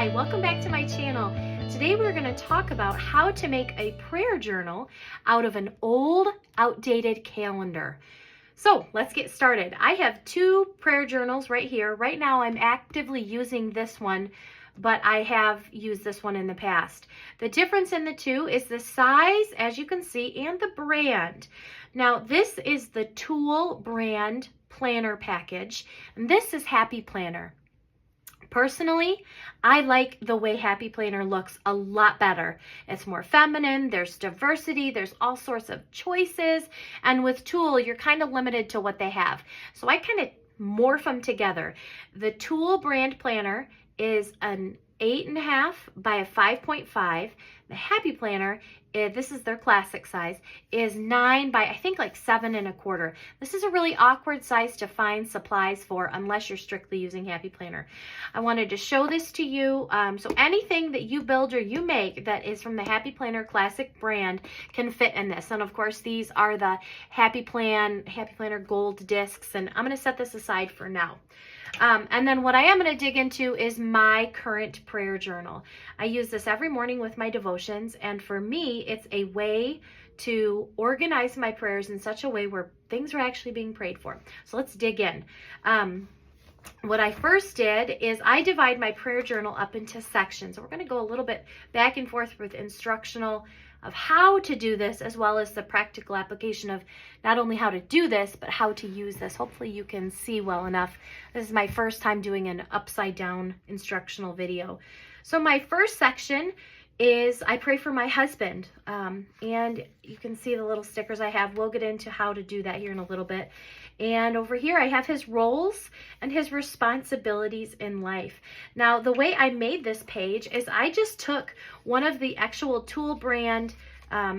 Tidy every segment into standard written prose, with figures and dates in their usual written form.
Hi, welcome back to my channel. Today we're going to talk about how to make a prayer journal out of an old, outdated calendar. So let's get started. I have two prayer journals right here. Right now I'm actively using this one, but I have used this one in the past. The difference in the two is the size, as you can see, and the brand. Now this is the Tool brand planner package, and this is Happy Planner. Personally, I like the way Happy Planner looks a lot better. It's more feminine, there's diversity, there's all sorts of choices, and with Tool, you're kind of limited to what they have. So I kind of morph them together. The Tool brand planner is an 8.5 by a 5.5. The Happy Planner, this is their classic size, is 9 by I think like 7.25. This is a really awkward size to find supplies for unless you're strictly using Happy Planner. I wanted to show this to you. So anything that you build or you make that is from the Happy Planner classic brand can fit in this. And of course, these are the Happy Planner gold discs, and I'm going to set this aside for now. And then what I am going to dig into is my current prayer journal. I use this every morning with my devotions, and for me, it's a way to organize my prayers in such a way where things are actually being prayed for. So let's dig in. What I first did is I divide my prayer journal up into sections. So we're going to go a little bit back and forth with instructional of how to do this, as well as the practical application of not only how to do this, but how to use this. Hopefully you can see well enough. This is my first time doing an upside down instructional video. So my first section is I pray for my husband, and you can see the little stickers I have. We'll get into how to do that here in a little bit. And over here I have his roles and his responsibilities in life. Now the way I made this page is I just took one of the actual Tool brand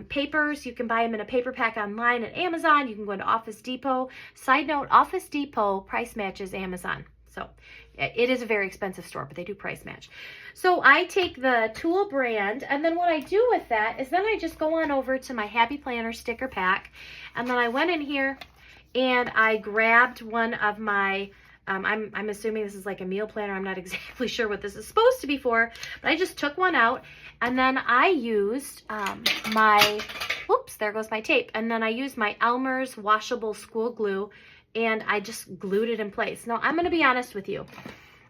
papers. You can buy them in a paper pack online at Amazon. You can go into Office Depot. Side note, Office Depot price matches Amazon. So it is a very expensive store, but they do price match. So I take the Tool brand, and then what I do with that is then I just go on over to my Happy Planner sticker pack, and then I went in here and I grabbed one of my, I'm assuming this is like a meal planner. I'm not exactly sure what this is supposed to be for, but I just took one out, and then I used whoops, there goes my tape. And then I used my Elmer's washable school glue, and I just glued it in place. Now, I'm going to be honest with you.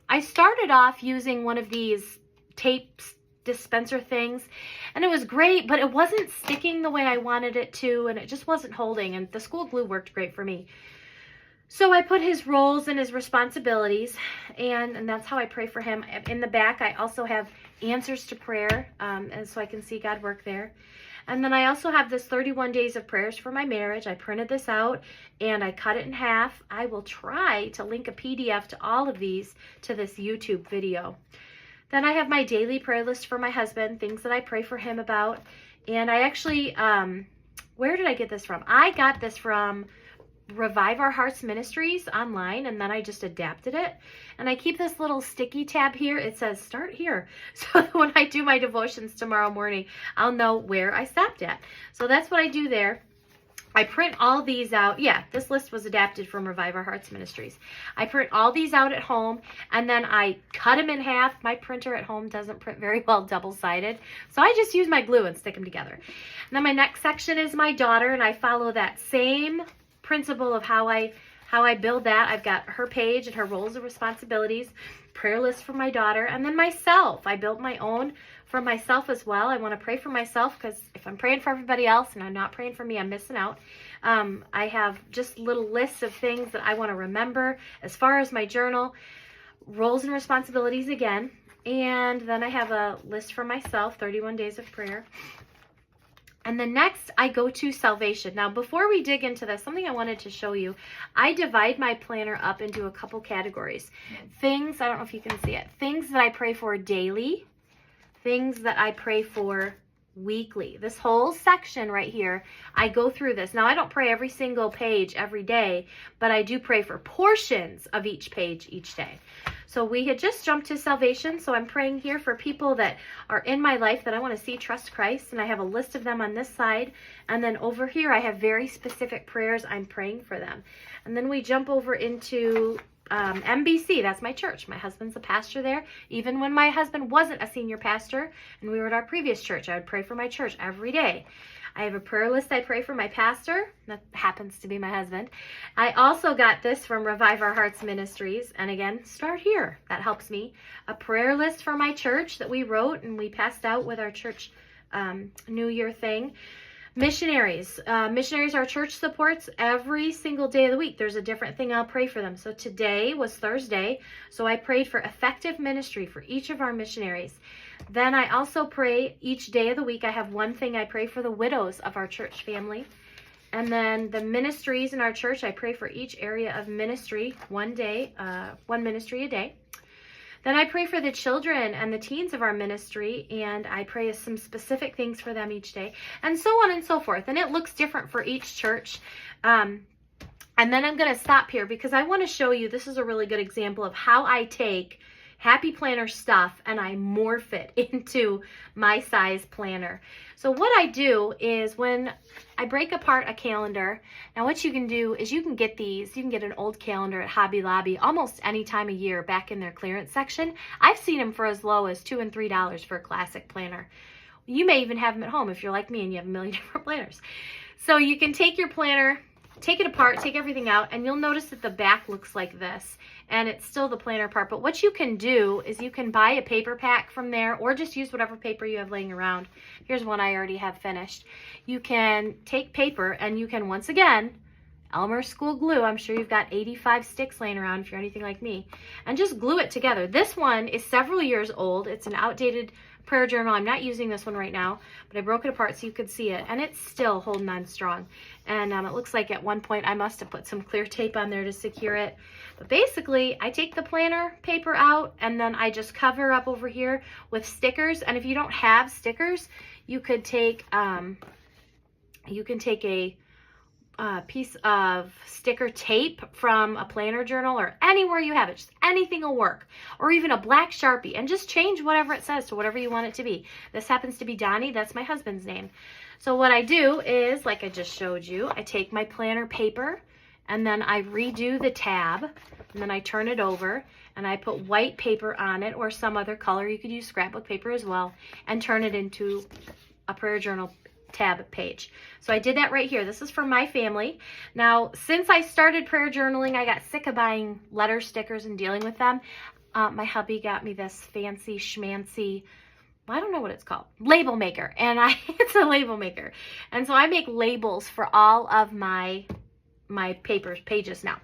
I started off using one of these tape dispenser things, and it was great, but it wasn't sticking the way I wanted it to, and it just wasn't holding, and the school glue worked great for me. So I put his roles and his responsibilities, and that's how I pray for him. In the back, I also have answers to prayer, and so I can see God work there. And then I also have this 31 days of prayers for my marriage. I printed this out and I cut it in half. I will try to link a PDF to all of these to this YouTube video. Then I have my daily prayer list for my husband, things that I pray for him about. And I actually, where did I get this from? I got this from Revive Our Hearts Ministries online, and then I just adapted it. And I keep this little sticky tab here. It says start here, so that when I do my devotions tomorrow morning, I'll know where I stopped at. So that's what I do there. I print all these out. Yeah, this list was adapted from Revive Our Hearts Ministries. I print all these out at home, and then I cut them in half. My printer at home doesn't print very well double-sided, so I just use my glue and stick them together. And then my next section is my daughter, and I follow that same principle of how I build that. I've got her page and her roles and responsibilities, prayer list for my daughter, and then myself. I built my own for myself as well. I want to pray for myself, because if I'm praying for everybody else and I'm not praying for me, I'm missing out. I have just little lists of things that I want to remember as far as my journal, roles and responsibilities again, and then I have a list for myself, 31 days of prayer. And then next, I go to salvation. Now, before we dig into this, something I wanted to show you, I divide my planner up into a couple categories. Things, I don't know if you can see it, things that I pray for daily, things that I pray for weekly. This whole section right here, I go through this. Now, I don't pray every single page every day, but I do pray for portions of each page each day. So we had just jumped to salvation, so I'm praying here for people that are in my life that I want to see trust Christ, and I have a list of them on this side, and then over here I have very specific prayers I'm praying for them. And then we jump over into MBC, that's my church. My husband's a pastor there. Even when my husband wasn't a senior pastor and we were at our previous church, I would pray for my church every day. I have a prayer list I pray for my pastor. That happens to be my husband. I also got this from Revive Our Hearts Ministries. And again, start here. That helps me. A prayer list for my church that we wrote and we passed out with our church New Year thing. Missionaries. Missionaries our church supports every single day of the week. There's a different thing I'll pray for them. So today was Thursday, so I prayed for effective ministry for each of our missionaries. Then I also pray each day of the week. I have one thing I pray for the widows of our church family. And then the ministries in our church, I pray for each area of ministry one ministry a day. Then I pray for the children and the teens of our ministry, and I pray some specific things for them each day, and so on and so forth. And it looks different for each church. And then I'm going to stop here because I want to show you, this is a really good example of how I take Happy Planner stuff and I morph it into my size planner. So what I do is when I break apart a calendar, now what you can do is you can get these, you can get an old calendar at Hobby Lobby almost any time of year back in their clearance section. I've seen them for as low as $2 and $3 for a classic planner. You may even have them at home if you're like me and you have a million different planners. So you can take your planner, take it apart, take everything out, and you'll notice that the back looks like this. And it's still the planner part. But what you can do is you can buy a paper pack from there or just use whatever paper you have laying around. Here's one I already have finished. You can take paper and you can, once again, Elmer School glue. I'm sure you've got 85 sticks laying around if you're anything like me. And just glue it together. This one is several years old. It's an outdated prayer journal. I'm not using this one right now, but I broke it apart so you could see it. And it's still holding on strong. And it looks like at one point I must have put some clear tape on there to secure it. But basically, I take the planner paper out and then I just cover up over here with stickers. And if you don't have stickers, you could take a piece of sticker tape from a planner journal or anywhere you have it. Just anything will work. Or even a black Sharpie and just change whatever it says to whatever you want it to be. This happens to be Donnie. That's my husband's name. So what I do is, like I just showed you, I take my planner paper and then I redo the tab and then I turn it over and I put white paper on it or some other color. You could use scrapbook paper as well and turn it into a prayer journal tab page. So I did that right here. This is for my family. Now, since I started prayer journaling, I got sick of buying letter stickers and dealing with them. My hubby got me this fancy schmancy, I don't know what it's called, label maker. And it's a label maker. And so I make labels for all of my pages now.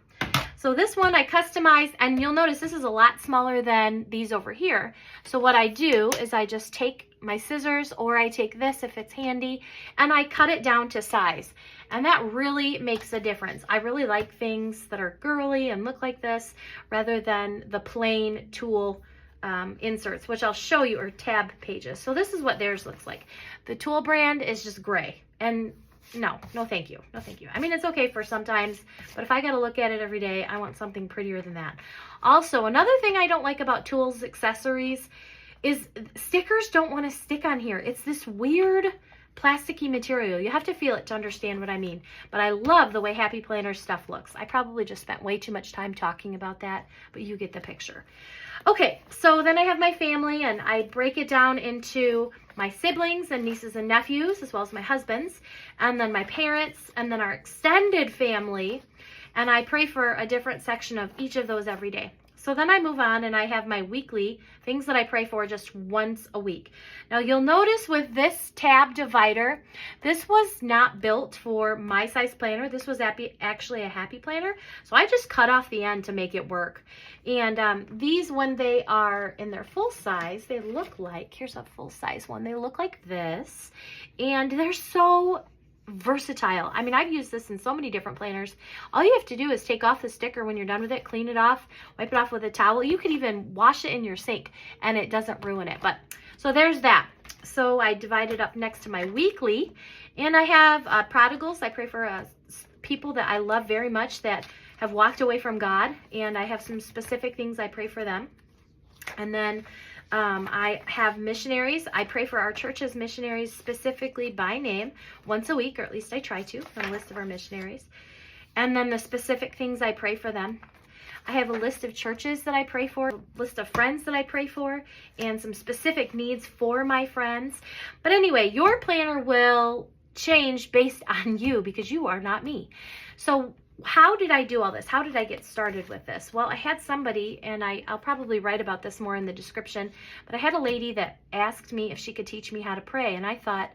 So this one I customized, and you'll notice this is a lot smaller than these over here. So what I do is I just take my scissors, or I take this if it's handy, and I cut it down to size. And that really makes a difference. I really like things that are girly and look like this rather than the plain tool inserts, which I'll show you, or tab pages. So this is what theirs looks like. The tool brand is just gray, and no thank you. No thank you. I mean, it's okay for sometimes, but if I got to look at it every day, I want something prettier than that. Also, another thing I don't like about tools accessories is stickers don't want to stick on here. It's this weird plasticky material. You have to feel it to understand what I mean. But I love the way Happy Planner stuff looks. I probably just spent way too much time talking about that, but you get the picture. Okay, so then I have my family, and I break it down into my siblings and nieces and nephews, as well as my husband's, and then my parents, and then our extended family, and I pray for a different section of each of those every day. So then I move on and I have my weekly things that I pray for just once a week. Now you'll notice with this tab divider, this was not built for my size planner. This was actually a Happy Planner. So I just cut off the end to make it work. And these, when they are in their full size, they look like, here's a full size one. They look like this, and they're so versatile. I mean, I've used this in so many different planners. All you have to do is take off the sticker when you're done with it, clean it off, wipe it off with a towel. You could even wash it in your sink and it doesn't ruin it. But so there's that. So I divide it up next to my weekly, and I have prodigals. I pray for people that I love very much that have walked away from God, and I have some specific things I pray for them. And then I have missionaries. I pray for our church's missionaries specifically by name once a week, or at least I try to, on a list of our missionaries. And then the specific things I pray for them. I have a list of churches that I pray for, a list of friends that I pray for, and some specific needs for my friends. But anyway, your planner will change based on you because you are not me. So how did I do all this? How did I get started with this? Well, I had somebody, and I'll probably write about this more in the description, but I had a lady that asked me if she could teach me how to pray. And I thought,